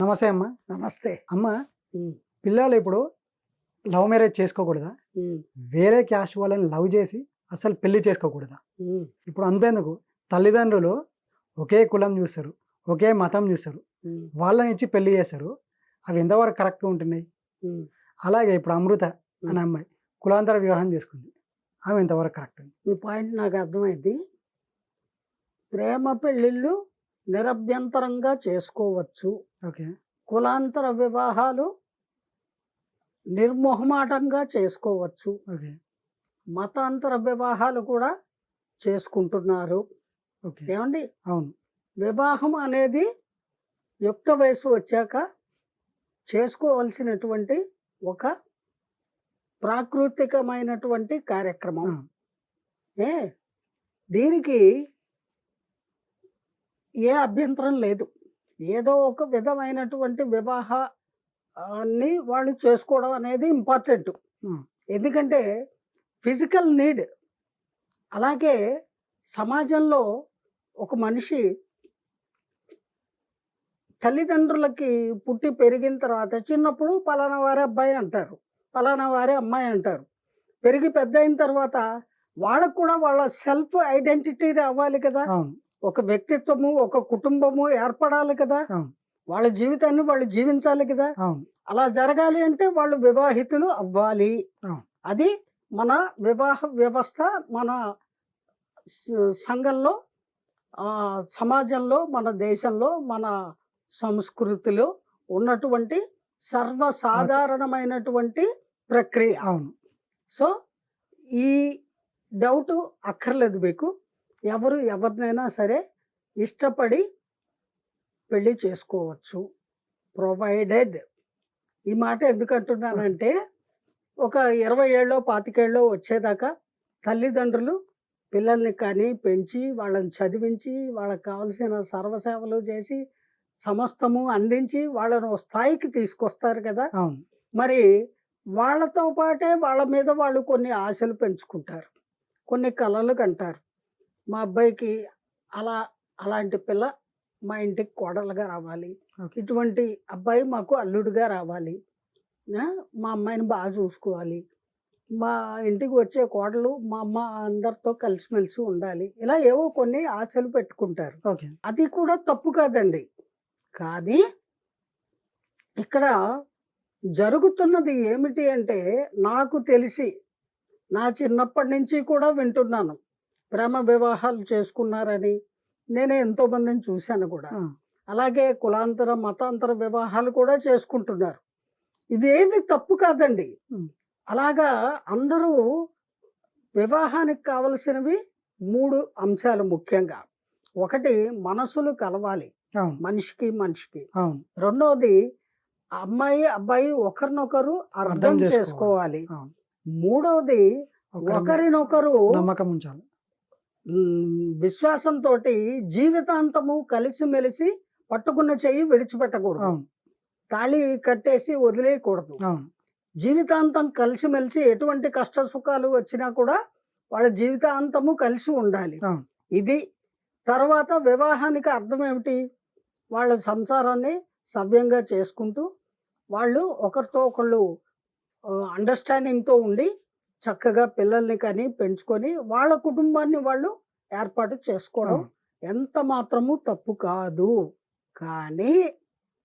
నమస్తే అమ్మ. నమస్తే. అమ్మ, హ్మ్. పిల్లలు ఇప్పుడు లవ్ మ్యారేజ్ చేసుకోకూడదా? హ్మ్. వేరే క్యాస్ట్ వాళ్ళని లవ్ చేసి అసలు పెళ్లి చేసుకోకూడదా? హ్మ్. ఇప్పుడు అంతేందుకు తల్లిదండ్రులు ఒకే కులం చూస్తారు, ఒకే మతం చూస్తారు, హ్మ్. వాళ్ళని ఇచ్చి పెళ్లి చేస్తారు. అవి ఎంతవరకు కరెక్ట్గా ఉంటున్నాయి? హ్మ్. అలాగే ఇప్పుడు అమృత అనే అమ్మాయి కులాంతర వివాహం చేసుకుంది. ఆమె ఎంతవరకు కరెక్ట్? మీ పాయింట్ నాకు అర్థమైంది. ప్రేమ పెళ్ళిళ్ళు నిరభ్యంతరంగా చేసుకోవచ్చు. ఓకే. కులాంతర వివాహాలు నిర్మొహమాటంగా చేసుకోవచ్చు. ఓకే. మతాంతర వివాహాలు కూడా చేసుకుంటున్నారు. ఓకే. ఏమండి? అవును. వివాహం అనేది యుక్త వయసు వచ్చాక చేసుకోవాల్సినటువంటి ఒక ప్రాకృతికమైనటువంటి కార్యక్రమం. ఆ, ఏ దీనికి ఏ అభ్యంతరం లేదు. ఏదో ఒక విధమైనటువంటి వివాహాన్ని వాళ్ళు చేసుకోవడం అనేది ఇంపార్టెంట్. ఆ, ఎందుకంటే ఫిజికల్ నీడ్. అలాగే సమాజంలో ఒక మనిషి తల్లిదండ్రులకి పుట్టి పెరిగిన తర్వాత చిన్నప్పుడు పలానా వారి అబ్బాయి అంటారు, పలానా వారి అమ్మాయి అంటారు. పెరిగి పెద్ద అయిన తర్వాత వాళ్ళకు కూడా వాళ్ళ సెల్ఫ్ ఐడెంటిటీ రావాలి కదా. అవును. ఒక వ్యక్తిత్వము, ఒక కుటుంబము ఏర్పడాలి కదా. అవును. వాళ్ళ జీవితాన్ని వాళ్ళు జీవించాలి కదా. అవును. అలా జరగాలి అంటే వాళ్ళు వివాహితులు అవ్వాలి. అవును. అది మన వివాహ వ్యవస్థ, మన సంఘంలో, సమాజంలో, మన దేశంలో, మన సంస్కృతిలో ఉన్నటువంటి సర్వసాధారణమైనటువంటి ప్రక్రియ. అవును. సో ఈ డౌట్ అక్కర్లేదు మీకు. ఎవరు ఎవరినైనా సరే ఇష్టపడి పెళ్లి చేసుకోవచ్చు, ప్రొవైడెడ్. ఈ మాట ఎందుకు అంటున్నానంటే ఒక 20 ఏళ్ళో 25 ఏళ్ళో వచ్చేదాకా తల్లిదండ్రులు పిల్లల్ని కానీ పెంచి వాళ్ళని చదివించి వాళ్ళకి కావలసిన సర్వసేవలు చేసి సమస్తము అందించి వాళ్ళను ఓ స్థాయికి తీసుకొస్తారు కదా. అవును. మరి వాళ్ళతో పాటే వాళ్ళ మీద వాళ్ళు కొన్ని ఆశలు పెంచుకుంటారు, కొన్ని కలలు కంటారు. మా అబ్బాయికి అలాంటి పిల్ల మా ఇంటికి కోడలుగా రావాలి, ఓకే. ఇటువంటి అబ్బాయి మాకు అల్లుడుగా రావాలి, మా అమ్మాయిని బాగా చూసుకోవాలి, మా ఇంటికి వచ్చే కోడలు మా అమ్మ అందరితో కలిసిమెలిసి ఉండాలి. ఇలా ఏవో కొన్ని ఆశలు పెట్టుకుంటారు. ఓకే. అది కూడా తప్పు కాదండి. కానీ ఇక్కడ జరుగుతున్నది ఏమిటి అంటే, నాకు తెలిసి నా చిన్నప్పటి నుంచి కూడా వింటున్నాను, ప్రేమ వివాహాలు చేసుకున్నారని. నేనే ఎంతోమందిని చూశాను కూడా. ఆ, అలాగే కులాంతర మతాంతర వివాహాలు కూడా చేసుకుంటున్నారు. ఇవేవి తప్పు కాదండి. ఉమ్, అలాగా అందరూ వివాహానికి కావలసినవి 3 అంశాలు ముఖ్యంగా. ఒకటి, మనసులు కలవాలి అవును. మనిషికి మనిషికి. అవును. రెండోది, అమ్మాయి అబ్బాయి ఒకరినొకరు అర్థం చేసుకోవాలి. అవును. మూడవది, ఒకరి మీద ఒకరినొకరు నమ్మకం ఉంచాలి. విశ్వాసంతో జీవితాంతము కలిసిమెలిసి పట్టుకున్న చెయ్యి విడిచిపెట్టకూడదు, అవును. తాళి కట్టేసి వదిలేయకూడదు. అవును. జీవితాంతం కలిసిమెలిసి ఎటువంటి కష్ట సుఖాలు వచ్చినా కూడా వాళ్ళ జీవితాంతము కలిసి ఉండాలి. అవును. ఇది. తర్వాత వివాహానికి అర్థం ఏమిటి? వాళ్ళ సంసారాన్ని సవ్యంగా చేసుకుంటూ వాళ్ళు ఒకరితో ఒకళ్ళు అండర్స్టాండింగ్తో ఉండి చక్కగా పిల్లల్ని కానీ పెంచుకొని వాళ్ళ కుటుంబాన్ని వాళ్ళు ఏర్పాటు చేసుకోవడం అవును. ఎంత మాత్రము తప్పు కాదు. కానీ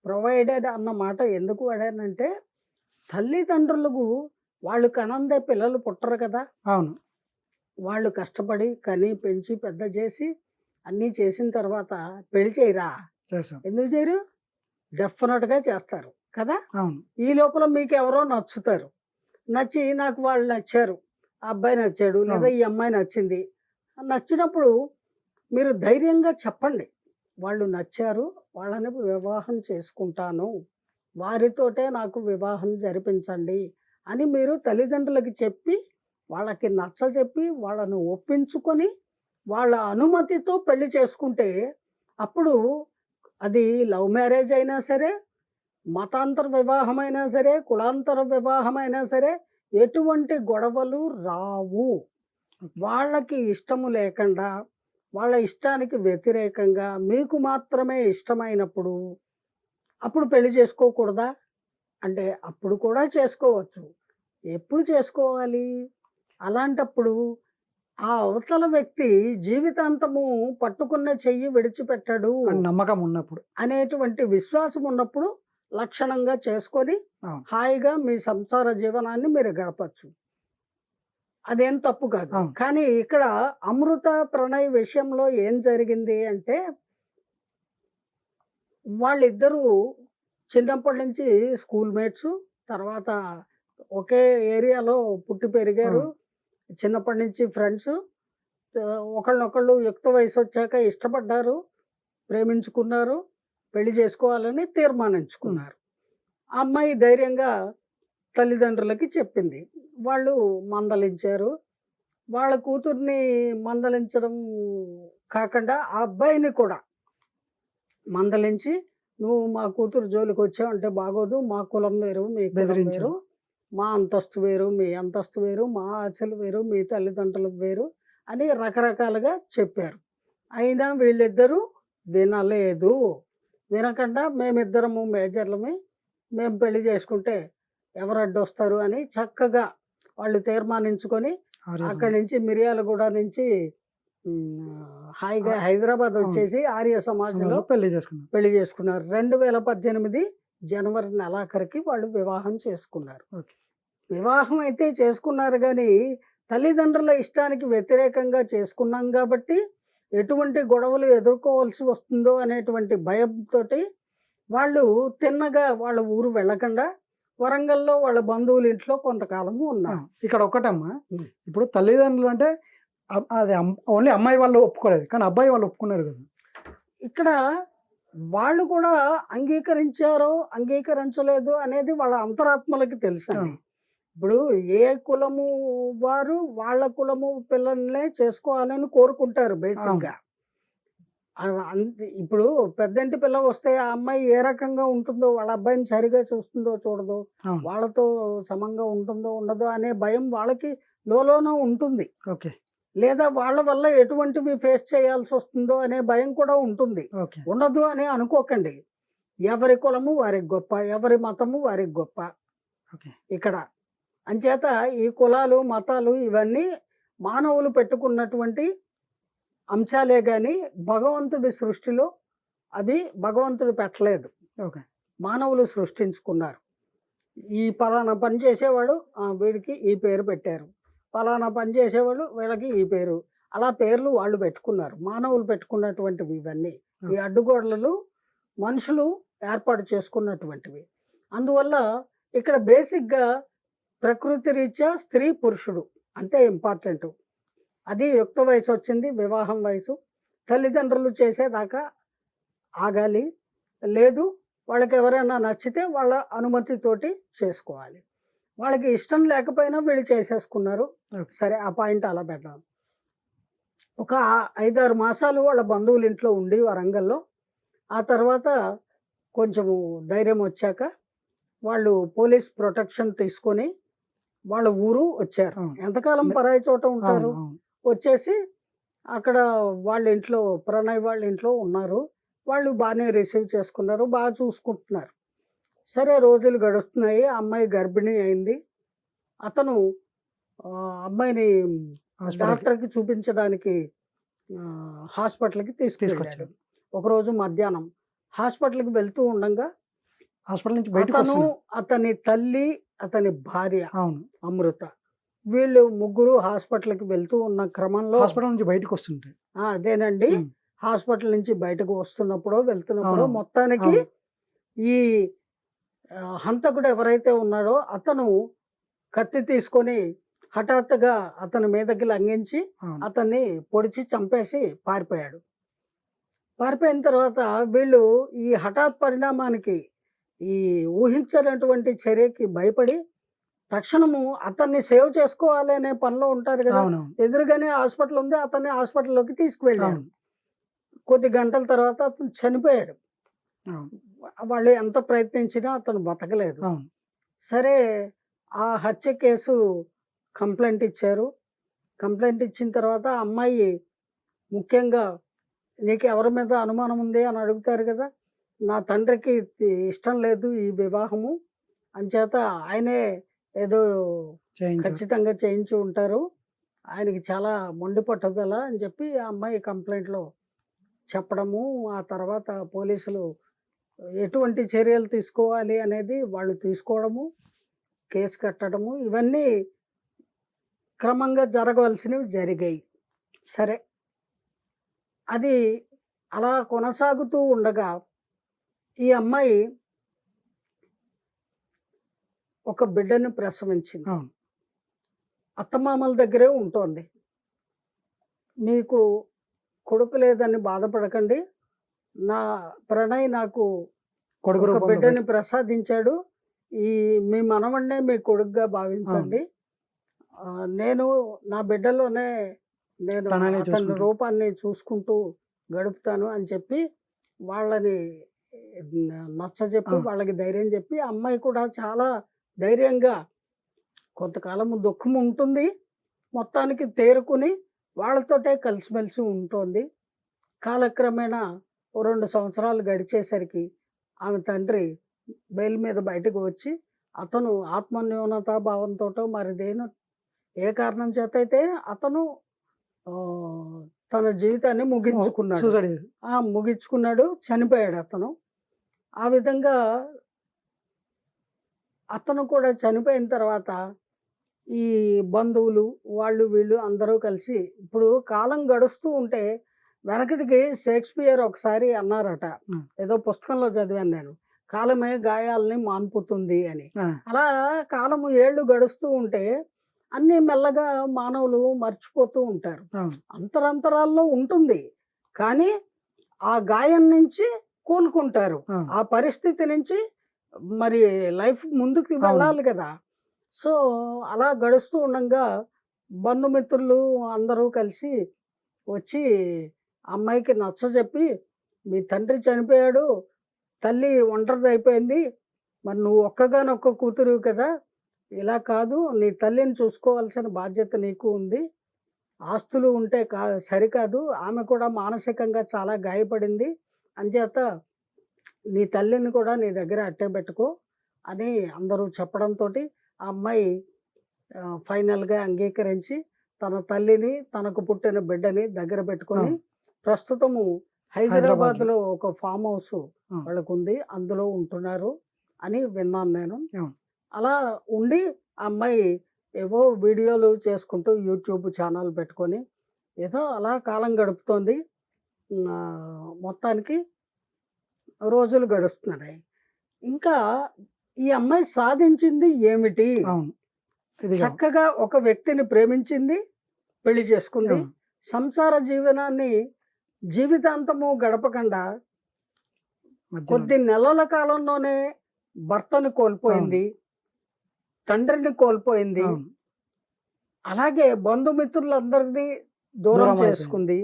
ప్రొవైడెడ్ అన్న మాట ఎందుకు వాడానంటే, తల్లిదండ్రులకు వాళ్ళు కనందే పిల్లలు పుట్టరు కదా. అవును. వాళ్ళు కష్టపడి కని పెంచి పెద్ద చేసి అన్నీ చేసిన తర్వాత పెళ్లి చేయరా? చేస్తాం. ఎందుకు చేయరు? డెఫినెట్గా చేస్తారు కదా. అవును. ఈ లోపల మీకు ఎవరో నచ్చుతారు, నచ్చి నాకు వాళ్ళు నచ్చారు, ఆ అబ్బాయి నచ్చాడు లేదా ఈ అమ్మాయి నచ్చింది. నచ్చినప్పుడు మీరు ధైర్యంగా చెప్పండి, వాళ్ళు నచ్చారు, వాళ్ళని వివాహం చేసుకుంటాను, వారితోటే నాకు వివాహం జరిపించండి అని మీరు తల్లిదండ్రులకి చెప్పి వాళ్ళకి నచ్చజెప్పి వాళ్ళను ఒప్పించుకొని వాళ్ళ అనుమతితో పెళ్లి చేసుకుంటే అప్పుడు అది లవ్ మ్యారేజ్ అయినా సరే, మతాంతర వివాహమైనా సరే, కులాంతర వివాహమైనా సరే ఎటువంటి గొడవలు రావు. వాళ్ళకి ఇష్టము లేకుండా వాళ్ళ ఇష్టానికి వ్యతిరేకంగా మీకు మాత్రమే ఇష్టమైనప్పుడు అప్పుడు పెళ్లి చేసుకోకూడదా అంటే అప్పుడు కూడా చేసుకోవచ్చు. ఎప్పుడు చేసుకోవాలి? అలాంటప్పుడు ఆ అవతల వ్యక్తి జీవితాంతము పట్టుకున్న చెయ్యి విడిచిపెట్టడు అని నమ్మకం ఉన్నప్పుడు. అనేటువంటి విశ్వాసం ఉన్నప్పుడు లక్షణంగా చేసుకొని అవును. హాయిగా మీ సంసార జీవనాన్ని మీరు గడపచ్చు. అదేం తప్పు కాదు. అవును. కానీ ఇక్కడ అమృత, ప్రణయ్ విషయంలో ఏం జరిగింది అంటే వాళ్ళిద్దరూ చిన్నప్పటి నుంచి స్కూల్ మేట్స్. తర్వాత ఒకే ఏరియాలో పుట్టి పెరిగారు. అవును. చిన్నప్పటి నుంచి ఫ్రెండ్స్. ఒకళ్ళనొకళ్ళు యుక్త వయసు వచ్చాక ఇష్టపడ్డారు, ప్రేమించుకున్నారు, పెళ్లి చేసుకోవాలని తీర్మానించుకున్నారు. ఆ అమ్మాయి ధైర్యంగా తల్లిదండ్రులకి చెప్పింది. వాళ్ళు మందలించారు. వాళ్ళ కూతుర్ని మందలించడం కాకుండా ఆ అబ్బాయిని కూడా మందలించి, "నువ్వు మా కూతురు జోలికి వచ్చావంటే బాగోదు. మా కులం వేరు, మీ కులం బెదిరించారు. వేరు. మా అంతస్తు వేరు, మీ అంతస్తు వేరు. మా ఆశలు వేరు, మీ తల్లిదండ్రులు వేరు" అని రకరకాలుగా చెప్పారు. అయినా వీళ్ళిద్దరూ వినలేదు. వినకుండా మేమిద్దరము మేజర్లమే, మేము పెళ్లి చేసుకుంటే ఎవరు అడ్డొస్తారు అని చక్కగా వాళ్ళు తీర్మానించుకొని ఆర్య అక్కడి నుంచి మిర్యాలగూడ నుంచి హాయిగా ఆ, హైదరాబాద్ అవును. వచ్చేసి ఆర్య సమాజ్లో సమాజంలో పెళ్లి చేసుకున్నారు. పెళ్లి చేసుకున్నారు. 2018 జనవరి నెలాఖరికి వాళ్ళు వివాహం చేసుకున్నారు. ఓకే. వివాహం అయితే చేసుకున్నారు కానీ తల్లిదండ్రుల ఇష్టానికి వ్యతిరేకంగా చేసుకున్నాం కాబట్టి ఎటువంటి గొడవలు ఎదుర్కోవాల్సి వస్తుందో అనేటువంటి భయంతో వాళ్ళు తిన్నగా వాళ్ళ ఊరు వెళ్ళకుండా వరంగల్లో వాళ్ళ బంధువుల ఇంట్లో కొంతకాలము ఉన్నారు. ఇక్కడ ఒకటమ్మా, ఉమ్. ఇప్పుడు తల్లిదండ్రులు అంటే అది ఓన్లీ అమ్మాయి వాళ్ళు ఒప్పుకోలేదు, కానీ అబ్బాయి వాళ్ళు ఒప్పుకున్నారు కదా. ఇక్కడ వాళ్ళు కూడా అంగీకరించారో అంగీకరించలేదు అనేది వాళ్ళ అంతరాత్మలకి తెలుసండి. ఇప్పుడు ఏ కులము వారు వాళ్ళ కులము పిల్లల్నే చేసుకోవాలని కోరుకుంటారు బేసిక్గా. ఇప్పుడు పెద్దంటి పిల్ల వస్తే ఆ అమ్మాయి ఏ రకంగా ఉంటుందో, వాళ్ళ అబ్బాయిని సరిగా చూస్తుందో చూడదో, అవును. వాళ్ళతో సమంగా ఉంటుందో ఉండదో అనే భయం వాళ్ళకి లోలోన ఉంటుంది. ఓకే. లేదా వాళ్ళ వల్ల ఎటువంటివి ఫేస్ చేయాల్సి వస్తుందో అనే భయం కూడా ఉంటుంది. ఓకే. ఉండదు అని అనుకోకండి. ఎవరి కులము వారికి గొప్ప, ఎవరి మతము వారికి గొప్ప. ఓకే. ఇక్కడ అంచేత ఈ కులాలు మతాలు ఇవన్నీ మానవులు పెట్టుకున్నటువంటి అంశాలే కానీ భగవంతుడి సృష్టిలో అవి భగవంతుడు పెట్టలేదు, ఓకే. మానవులు సృష్టించుకున్నారు. ఈ పలానా పని చేసేవాడు వీడికి ఈ పేరు పెట్టారు, పలానా పని చేసేవాళ్ళు వీళ్ళకి ఈ పేరు, అలా పేర్లు వాళ్ళు పెట్టుకున్నారు. మానవులు పెట్టుకున్నటువంటివి ఇవన్నీ. ఈ అడ్డుగోడలు మనుషులు ఏర్పాటు చేసుకున్నటువంటివి. అందువల్ల ఇక్కడ బేసిక్గా ప్రకృతి రీత్యా స్త్రీ పురుషుడు అంతే ఇంపార్టెంట్. అది యుక్త వయసు వచ్చింది, వివాహం వయసు. తల్లిదండ్రులు చేసేదాకా ఆగాలి. లేదు వాళ్ళకి ఎవరైనా నచ్చితే వాళ్ళ అనుమతితోటి చేసుకోవాలి. వాళ్ళకి ఇష్టం లేకపోయినా వీళ్ళు చేసేసుకున్నారు. సరే, ఆ పాయింట్ అలా పెడదాం. ఒక 5-6 మాసాలు వాళ్ళ బంధువుల ఇంట్లో ఉండి వరంగల్లో, ఆ తర్వాత కొంచెము ధైర్యం వచ్చాక వాళ్ళు పోలీస్ ప్రొటెక్షన్ తీసుకొని వాళ్ళ ఊరు వచ్చారు. ఎంతకాలం పరాయి చోట ఉంటారు. వచ్చేసి అక్కడ వాళ్ళ ఇంట్లో, ప్రణయ్ వాళ్ళ ఇంట్లో ఉన్నారు. వాళ్ళు బాగానే రిసీవ్ చేసుకున్నారు, బాగా చూసుకుంటున్నారు. సరే, రోజులు గడుస్తున్నాయి. అమ్మాయి గర్భిణీ అయింది. అతను అమ్మాయిని డాక్టర్కి చూపించడానికి హాస్పిటల్కి తీసుకెళ్ళాడు. ఒకరోజు మధ్యాహ్నం హాస్పిటల్కి వెళ్తూ ఉండగా హాస్పిటల్ నుంచి అతను, అతని తల్లి, అతని భార్య అమృత, వీళ్ళు ముగ్గురు హాస్పిటల్కి వెళ్తూ ఉన్న క్రమంలో హాస్పిటల్ నుంచి బయటకు వస్తుంటాయి. అదేనండి, హాస్పిటల్ నుంచి బయటకు వస్తున్నప్పుడు వెళ్తున్నప్పుడు మొత్తానికి ఈ హంతకుడు ఎవరైతే ఉన్నాడో అతను కత్తి తీసుకొని హఠాత్తుగా అతని మీదకి లంఘించి అతన్ని పొడిచి చంపేసి పారిపోయాడు. పారిపోయిన తర్వాత వీళ్ళు ఈ హఠాత్ పరిణామానికి, ఈ ఊహించినటువంటి చర్యకి భయపడి తక్షణము అతన్ని సేవ్ చేసుకోవాలనే పనిలో ఉంటారు కదా. ఎదురుగానే హాస్పిటల్ ఉంది, అతన్ని హాస్పిటల్లోకి తీసుకువెళ్ళారు. కొద్ది గంటల తర్వాత అతను చనిపోయాడు. వాళ్ళు ఎంత ప్రయత్నించినా అతను బతకలేదు. సరే, ఆ హత్య కేసు కంప్లైంట్ ఇచ్చారు. కంప్లైంట్ ఇచ్చిన తర్వాత అమ్మాయి ముఖ్యంగా నీకు ఎవరి మీద అనుమానం ఉంది అని అడుగుతారు కదా. నా తండ్రికి ఇష్టం లేదు ఈ వివాహము, అంచేత ఆయనే ఏదో చేయించారు. ఖచ్చితంగా చేయించి ఉంటారు, ఆయనకి చాలా మొండి పట్టుదల అని చెప్పి ఆ అమ్మాయి కంప్లైంట్లో చెప్పడము. ఆ తర్వాత పోలీసులు ఎటువంటి చర్యలు తీసుకోవాలి అనేది వాళ్ళు తీసుకోవడము, కేసు కట్టడము, ఇవన్నీ క్రమంగా జరగవలసినవి జరిగాయి. సరే, అది అలా కొనసాగుతూ ఉండగా ఈ అమ్మాయి ఒక బిడ్డని ప్రసవించింది. అవును. అత్తమామల దగ్గరే ఉంటోంది. మీకు కొడుకు లేదని బాధపడకండి, నా ప్రణయ్ నాకు కొడుకు ఒక రూపంలో బిడ్డని ప్రసాదించాడు, ఈ మీ మనవణ్ణే మీ కొడుకుగా భావించండి, నేను నా బిడ్డలోనే నేను ప్రణాళిక అతని చూసుకుంటాను. రూపాన్ని చూసుకుంటూ గడుపుతాను అని చెప్పి వాళ్ళని నచ్చజెప్పి వాళ్ళకి ధైర్యం చెప్పి, అమ్మాయి కూడా చాలా ధైర్యంగా కొంతకాలం దుఃఖం ఉంటుంది, మొత్తానికి తేరుకుని వాళ్ళతోటే కలిసిమెలిసి ఉంటుంది. కాలక్రమేణా ఓ 2 సంవత్సరాలు గడిచేసరికి ఆమె తండ్రి బెయిల్ మీద బయటకు వచ్చి, అతను ఆత్మన్యూనతా భావంతోటో మరి ఏ కారణం చేత అయితే అతను తన జీవితాన్ని ముగించుకున్నాడు. సూసైడ్ చేసి. ముగించుకున్నాడు, చనిపోయాడు అతను. ఆ విధంగా అతను కూడా చనిపోయిన తర్వాత ఈ బంధువులు వాళ్ళు వీళ్ళు అందరూ కలిసి, ఇప్పుడు కాలం గడుస్తూ ఉంటే వెనకటికి షేక్స్పియర్ ఒకసారి అన్నారట, ఏదో పుస్తకంలో చదివాను నేను, కాలమే గాయాలని మాన్పుతుంది అని. అలా కాలము ఏళ్ళు గడుస్తూ ఉంటే అన్నీ మెల్లగా మానవులు మర్చిపోతూ ఉంటారు. అంతరంతరాల్లో ఉంటుంది, కానీ ఆ గాయం నుంచి కోలుకుంటారు, ఆ పరిస్థితి నుంచి మరి లైఫ్ ముందుకు వెళ్ళాలి కదా. సో అలా గడుస్తూ ఉండగా బంధుమిత్రులు అందరూ కలిసి వచ్చి అమ్మాయికి నచ్చజెప్పి, మీ తండ్రి చనిపోయాడు, తల్లి ఒంటరిది అయిపోయింది, మరి నువ్వు ఒక్కగానొక్క కూతురు కదా, ఇలా కాదు, నీ తల్లిని చూసుకోవాల్సిన బాధ్యత నీకు ఉంది, ఆస్తులు ఉంటే సరికాదు, ఆమె కూడా మానసికంగా చాలా గాయపడింది, అంచేత నీ తల్లిని కూడా నీ దగ్గర అట్టే పెట్టుకో అని అందరూ చెప్పడంతో ఆ అమ్మాయి ఫైనల్గా అంగీకరించి తన తల్లిని తనకు పుట్టిన బిడ్డని దగ్గర పెట్టుకొని ప్రస్తుతము హైదరాబాద్లో ఒక ఫామ్ హౌస్ వాళ్ళకు ఉంది, అందులో ఉంటున్నారు అని విన్నాను నేను. అలా ఉండి ఆ అమ్మాయి ఏవో వీడియోలు చేసుకుంటూ యూట్యూబ్ ఛానల్ పెట్టుకొని ఏదో అలా కాలం గడుపుతోంది. మొత్తానికి రోజులు గడుస్తున్నాయి. ఇంకా ఈ అమ్మాయి సాధించింది ఏమిటి? చక్కగా ఒక వ్యక్తిని ప్రేమించింది, పెళ్లి చేసుకుంది, సంసార జీవనాన్ని జీవితాంతము గడపకుండా కొద్ది నెలల కాలంలోనే భర్తను కోల్పోయింది, తండ్రిని కోల్పోయింది, అలాగే బంధుమిత్రులందరినీ దూరం చేసుకుంది,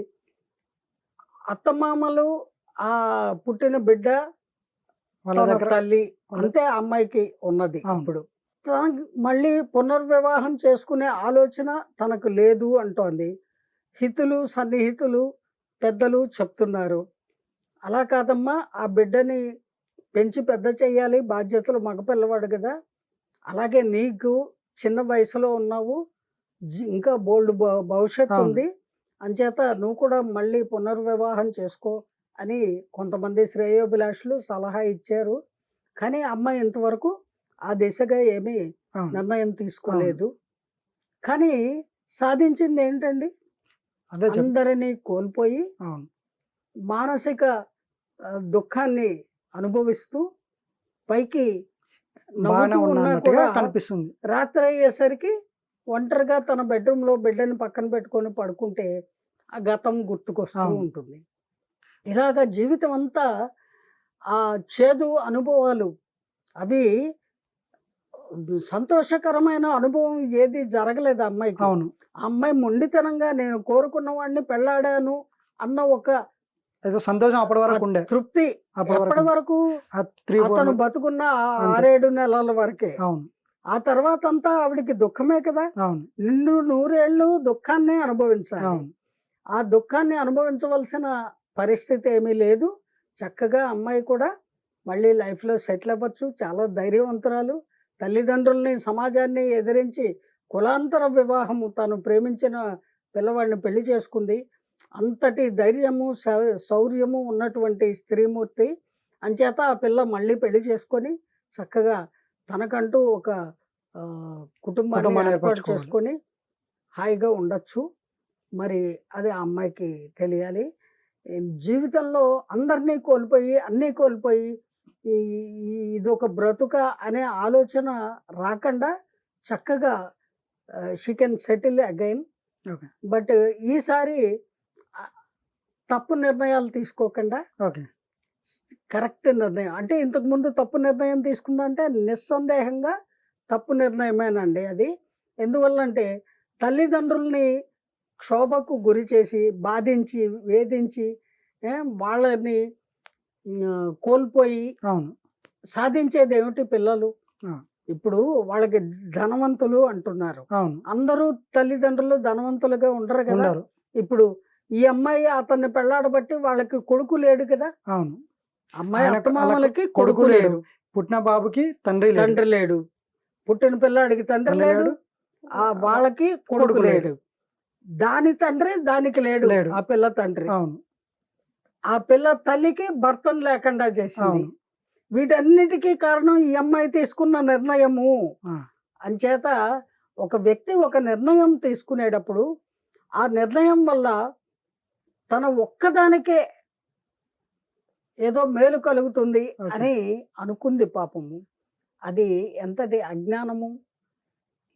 అత్తమామలు, ఆ పుట్టిన బిడ్డ, తన తల్లి అంతే అమ్మాయికి ఉన్నది. ఇప్పుడు తనకి మళ్ళీ పునర్వివాహం చేసుకునే ఆలోచన తనకు లేదు అంటోంది. హితులు సన్నిహితులు పెద్దలు చెప్తున్నారు, అలా కాదమ్మా, ఆ బిడ్డని పెంచి పెద్ద చెయ్యాలి, బాధ్యతలు మగపిల్లవాడు కదా, అలాగే నీకు చిన్న వయసులో ఉన్నావు, ఇంకా బోల్డ్ భవిష్యత్తు ఉంది, అంచేత నువ్వు కూడా మళ్ళీ పునర్వివాహం చేసుకో అని కొంతమంది శ్రేయోభిలాషులు సలహా ఇచ్చారు. కానీ అమ్మాయి ఇంతవరకు ఆ దిశగా ఏమీ నిర్ణయం తీసుకోలేదు. కానీ సాధించింది ఏంటండి? అందరినీ కోల్పోయి మానసిక దుఃఖాన్ని అనుభవిస్తూ పైకి నవ్వుతూ ఉన్నా కూడా కనిపిస్తుంది. రాత్రి అయ్యేసరికి ఒంటరిగా తన బెడ్రూమ్లో బిడ్డని పక్కన పెట్టుకొని పడుకుంటే ఆ గతం గుర్తుకొస్తూ ఉంటుంది. ఇలాగ జీవితం అంతా ఆ చేదు అనుభవాలు, అవి సంతోషకరమైన అనుభవం ఏది జరగలేదు అమ్మాయికి. ఆ అమ్మాయి మొండితనంగా నేను కోరుకున్న వాడిని పెళ్ళాడాను అన్న ఒక సంతోషం అప్పటి వరకు ఉండే తృప్తి, అప్పటి వరకు అతను బతుకున్న 6-7 నెలల వరకే. ఆ తర్వాత అంతా ఆవిడికి దుఃఖమే కదా, నిండు 100 ఏళ్ళు దుఃఖాన్ని అనుభవించాలి. ఆ దుఃఖాన్ని అనుభవించవలసిన పరిస్థితి ఏమీ లేదు. చక్కగా అమ్మాయి కూడా మళ్ళీ లైఫ్లో సెటిల్ అవ్వచ్చు. చాలా ధైర్యవంతురాలు. తల్లిదండ్రుల్ని సమాజాన్ని ఎదిరించి కులాంతర వివాహము తను ప్రేమించిన పిల్లవాడిని పెళ్లి చేసుకుంది. అంతటి ధైర్యము శౌర్యము ఉన్నటువంటి స్త్రీమూర్తి. అంచేత ఆ పిల్ల మళ్ళీ పెళ్లి చేసుకొని చక్కగా తనకంటూ ఒక కుటుంబాన్ని కుటుంబాన్ని ఏర్పాటు ఏర్పరచుకోవాలి. చేసుకొని హాయిగా ఉండొచ్చు. మరి అది ఆ అమ్మాయికి తెలియాలి. జీవితంలో అందరినీ కోల్పోయి అన్నీ కోల్పోయి ఇదొక బ్రతుక అనే ఆలోచన రాకుండా చక్కగా she can settle again. Okay. But ఈసారి ఆ, తప్పు నిర్ణయాలు తీసుకోకుండా ఓకే. కరెక్ట్ నిర్ణయం, అంటే ఇంతకుముందు తప్పు నిర్ణయం తీసుకుందంటే నిస్సందేహంగా తప్పు నిర్ణయమేనండి అది. ఎందువల్లంటే తల్లిదండ్రుల్ని క్షోభకు గురి చేసి బాధించి వేధించి వాళ్ళని కోల్పోయి అవును. సాధించేది ఏమిటి పిల్లలు? ఆ. ఇప్పుడు వాళ్ళకి ధనవంతులు అంటున్నారు. అవును. అందరూ తల్లిదండ్రులు ధనవంతులుగా ఉండరు కదా. ఉండరు. ఇప్పుడు ఈ అమ్మాయి అతన్ని పెళ్ళాడబట్టి వాళ్ళకి కొడుకు లేడు కదా. అవును. అమ్మాయి ఆయనకు- అత్తమామలకి వాళ్ళకు కొడుకు కొడుకు లేడు, పుట్టిన బాబుకి తండ్రి లేడు. తండ్రి లేడు, పుట్టిన పిల్లాడికి తండ్రి తండ్రి లేడు, లేడు. ఆ వాళ్ళకి కొడుకు కొడుకు లేడు. లేడు. దాని తండ్రి దానికి లేడు, లేడు. ఆ పిల్ల తండ్రి. అవును. ఆ పిల్ల తల్లికి భర్తను లేకుండా చేసింది. అవును. వీటన్నిటికీ కారణం ఈ అమ్మాయి తీసుకున్న నిర్ణయము. ఆ. అంచేత ఒక వ్యక్తి ఒక నిర్ణయం తీసుకునేటప్పుడు ఆ నిర్ణయం వల్ల తన ఒక్కదానికే ఏదో మేలు కలుగుతుంది ఓకే. అని అనుకుంది పాపము. అది ఎంతటి అజ్ఞానము!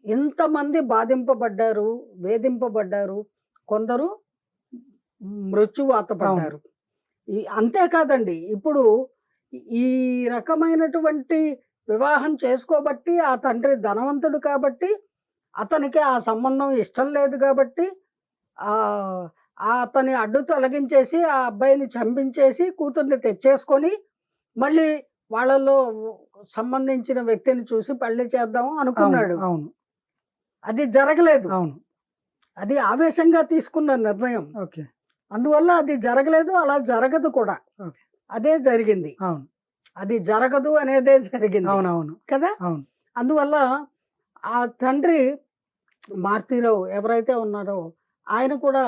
ఎంతమంది బాధింపబడ్డారు, వేధింపబడ్డారు, కొందరు మృత్యువాత పడ్డారు. అంతేకాదండి, ఇప్పుడు ఈ రకమైనటువంటి వివాహం చేసుకోబట్టి ఆ తండ్రి ధనవంతుడు కాబట్టి అతనికి ఆ సంబంధం ఇష్టం లేదు కాబట్టి అతని అడ్డు తొలగించేసి ఆ అబ్బాయిని చంపించేసి కూతుర్ని తెచ్చేసుకొని మళ్ళీ వాళ్ళలో సంబంధించిన వ్యక్తిని చూసి పెళ్లి చేద్దాం అనుకున్నాడు. అవును. అది జరగలేదు. అవును. అది ఆవేశంగా తీసుకున్న నిర్ణయం. ఓకే. అందువల్ల అది జరగలేదు, అలా జరగదు కూడా. ఓకే. అదే జరిగింది. అవును. అది జరగదు అనేదే జరిగింది అవునవును. కదా. అవును. అందువల్ల ఆ తండ్రి మారుతీరావు ఎవరైతే ఉన్నారో ఆయన కూడా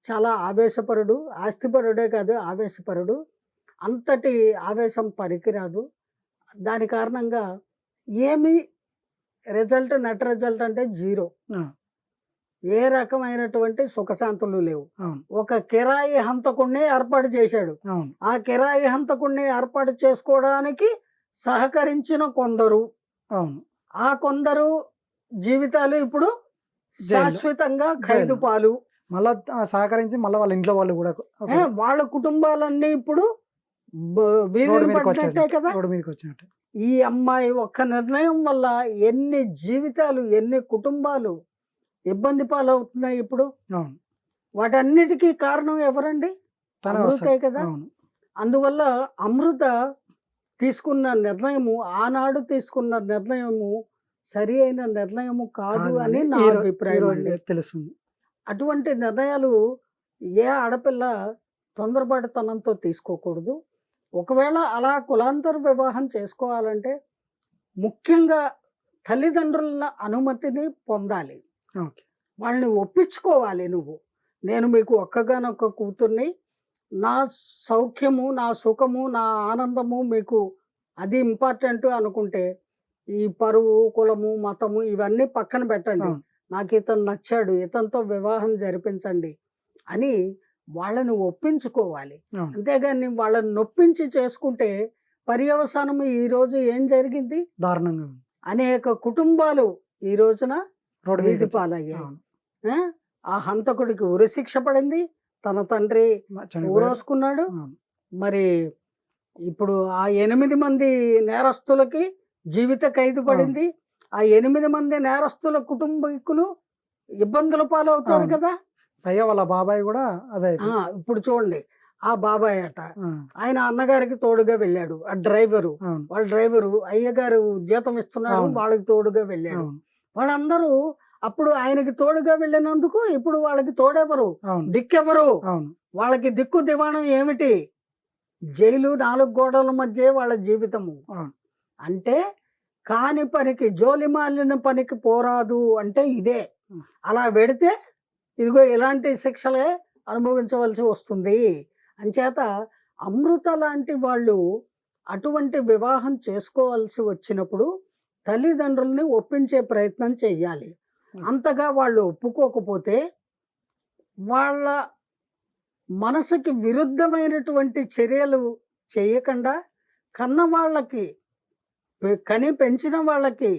చాలా ఆవేశపరుడు, ఆస్తిపరుడే కాదు ఆవేశపరుడు. అంతటి ఆవేశం పనికిరాదు. దాని కారణంగా ఏమి రిజల్ట్, నెట్ రిజల్ట్ అంటే జీరో. ఆ. ఏ రకమైనటువంటి సుఖశాంతులు లేవు. అవును. ఒక కిరాయి హంతకుణ్ణి ఏర్పాటు చేశాడు. అవును. ఆ కిరాయి హంతకుణ్ణి ఏర్పాటు చేసుకోవడానికి సహకరించిన కొందరు, అవును. ఆ కొందరు జీవితాలు ఇప్పుడు శాశ్వతంగా ఖైదు పాలు. మళ్ళా సహకరించి మళ్ళీ వాళ్ళ ఇంట్లో వాళ్ళు కూడా వాళ్ళ కుటుంబాలన్నీ ఇప్పుడు రోడ్డు వీధులు మీదకి పడ్డట్టే కదా. రోడ్డు మీదకి వచ్చినట్టు. ఈ అమ్మాయి ఒక్క నిర్ణయం వల్ల ఎన్ని జీవితాలు, ఎన్ని కుటుంబాలు ఇబ్బంది పాలవుతున్నాయి ఇప్పుడు. అవును. వాటన్నిటికీ కారణం ఎవరండి? తన అమృతే కదా. అవును. అందువల్ల అమృత తీసుకున్న నిర్ణయము, ఆనాడు తీసుకున్న నిర్ణయము సరి అయిన నిర్ణయము కాదు అని నా అభిప్రాయం అండి. తెలుస్తుంది. అటువంటి నిర్ణయాలు ఏ ఆడపిల్ల తొందరపాటుతనంతో తీసుకోకూడదు. ఒకవేళ అలా కులాంతర వివాహం చేసుకోవాలంటే ముఖ్యంగా తల్లిదండ్రుల అనుమతిని పొందాలి. ఓకే. వాళ్ళని ఒప్పించుకోవాలి. నేను మీకు ఒక్కగానొక్క కూతుర్ని, నా సౌఖ్యము, నా సుఖము, నా ఆనందము మీకు అది ఇంపార్టెంట్ అనుకుంటే ఈ పరువు, కులము, మతము ఇవన్నీ పక్కన పెట్టండి. నాకు ఇతను నచ్చాడు, ఇతనితో వివాహం జరిపించండి అని వాళ్ళని ఒప్పించుకోవాలి. అంతేగాని వాళ్ళని నొప్పించి చేసుకుంటే పర్యవసానం ఈరోజు ఏం జరిగింది? దారుణంగా అనేక కుటుంబాలు ఈ రోజున రోడ్డు వీధి పాలయ్యాయి. ఆ హంతకుడికి ఉరిశిక్ష పడింది, తన తండ్రి ఊరోసుకున్నాడు. మరి ఇప్పుడు ఆ 8 మంది నేరస్తులకి జీవిత ఖైదు పడింది. ఆ 8 మంది నేరస్తుల కుటుంబీకులు ఇబ్బందుల పాలవుతారు కదా. పైగా వాళ్ళ బాబాయ్ కూడా అదే. ఇప్పుడు చూడండి, ఆ బాబాయ్ అట ఆయన అన్నగారికి తోడుగా వెళ్ళాడు. ఆ డ్రైవరు, వాళ్ళ డ్రైవరు అయ్యగారు జీతం ఇస్తున్నాడు, వాళ్ళకి తోడుగా వెళ్ళాడు. వాళ్ళందరూ అప్పుడు ఆయనకి తోడుగా వెళ్ళినందుకు ఇప్పుడు వాళ్ళకి తోడెవరు, దిక్కెవరు? వాళ్ళకి దిక్కు దివాణం ఏమిటి? జైలు 4 గోడల మధ్య వాళ్ళ జీవితము. అవును. అంటే కాని పనికి జోలిమాలిన పనికి పోరాదు అంటే ఇదే. అలా వెడితే ఇదిగో ఇలాంటి శిక్షలే అనుభవించవలసి వస్తుంది. అంచేత అమృత లాంటి వాళ్ళు అటువంటి వివాహం చేసుకోవాల్సి వచ్చినప్పుడు తల్లిదండ్రుల్ని ఒప్పించే ప్రయత్నం చెయ్యాలి. అంతగా వాళ్ళు ఒప్పుకోకపోతే వాళ్ళ మనసుకి విరుద్ధమైనటువంటి చర్యలు చేయకుండా కన్న వాళ్ళకి కని పెంచిన వాళ్ళకి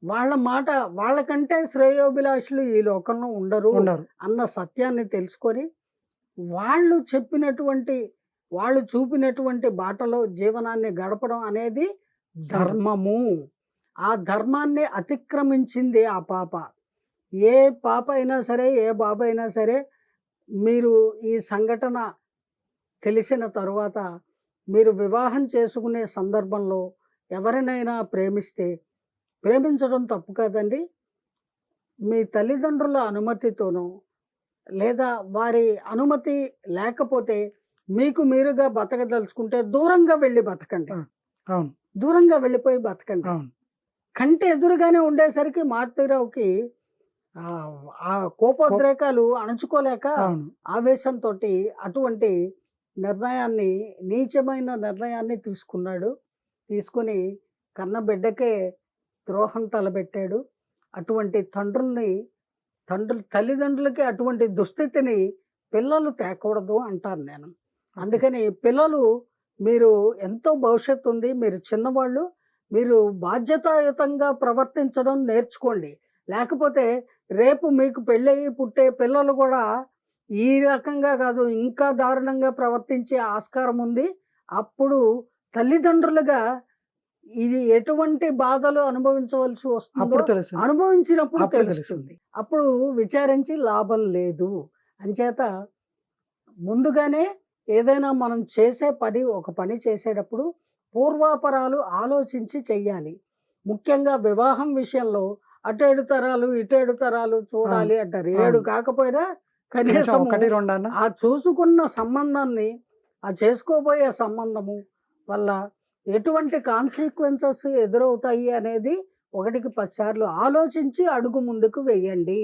వాళ్ళ మాట వాళ్ళకంటే శ్రేయోభిలాషులు ఈ లోకంలో ఉండరు ఉన్నారు. అన్న సత్యాన్ని తెలుసుకొని వాళ్ళు చెప్పినటువంటి వాళ్ళు చూపినటువంటి బాటలో జీవనాన్ని గడపడం అనేది ధర్మము. ఆ ధర్మాన్ని అతిక్రమించింది ఆ పాప. ఏ పాప అయినా సరే, ఏ బాబు అయినా సరే, మీరు ఈ సంఘటన తెలిసిన తరువాత మీరు వివాహం చేసుకునే సందర్భంలో ఎవరినైనా ప్రేమిస్తే, ప్రేమించడం తప్పు కాదండి. మీ తల్లిదండ్రుల అనుమతితోనో లేదా వారి అనుమతి లేకపోతే మీకు మీరుగా బతకదలుచుకుంటే దూరంగా వెళ్ళి బతకండి. అవును. దూరంగా వెళ్ళిపోయి బతకండి. అవును. కంటి ఎదురుగానే ఉండేసరికి మారుతీరావుకి ఆ కోపోద్రేకాలు అణుచుకోలేక అవును. ఆవేశంతో అటువంటి నిర్ణయాన్ని, నీచమైన నిర్ణయాన్ని తీసుకున్నాడు. తీసుకుని కన్న బిడ్డకే ద్రోహం తలబెట్టాడు. అటువంటి తల్లిదండ్రులకి అటువంటి దుస్థితిని పిల్లలు తేకూడదు అంటాను నేను. అందుకని పిల్లలు, మీరు ఎంతో భవిష్యత్తు ఉంది, మీరు చిన్నవాళ్ళు, మీరు బాధ్యతాయుతంగా ప్రవర్తించడం నేర్చుకోండి. లేకపోతే రేపు మీకు పెళ్ళయి పుట్టే పిల్లలు కూడా ఈ రకంగా కాదు, ఇంకా దారుణంగా ప్రవర్తించే ఆస్కారం ఉంది. అప్పుడు తల్లిదండ్రులుగా ఇది ఎటువంటి బాధలు అనుభవించవలసి వస్తుందో అప్పుడు తెలుస్తుంది. అనుభవించినప్పుడు అప్పుడు తెలుస్తుంది. అప్పుడు విచారించి లాభం లేదు. అంచేత ముందుగానే ఏదైనా మనం చేసే ఒక పని చేసేటప్పుడు పూర్వాపరాలు ఆలోచించి చెయ్యాలి. ముఖ్యంగా వివాహం విషయంలో అటేడు తరాలు ఇటేడు తరాలు చూడాలి అంటారు. 7 కాకపోయినా కనీసం 1, 2 అన్న. ఆ చూసుకున్న సంబంధాన్ని, ఆ చేసుకోబోయే సంబంధము వల్ల ఎటువంటి కాన్సిక్వెన్సెస్ ఎదురవుతాయి అనేది 1కి 10 సార్లు ఆలోచించి అడుగు ముందుకు వెయ్యండి.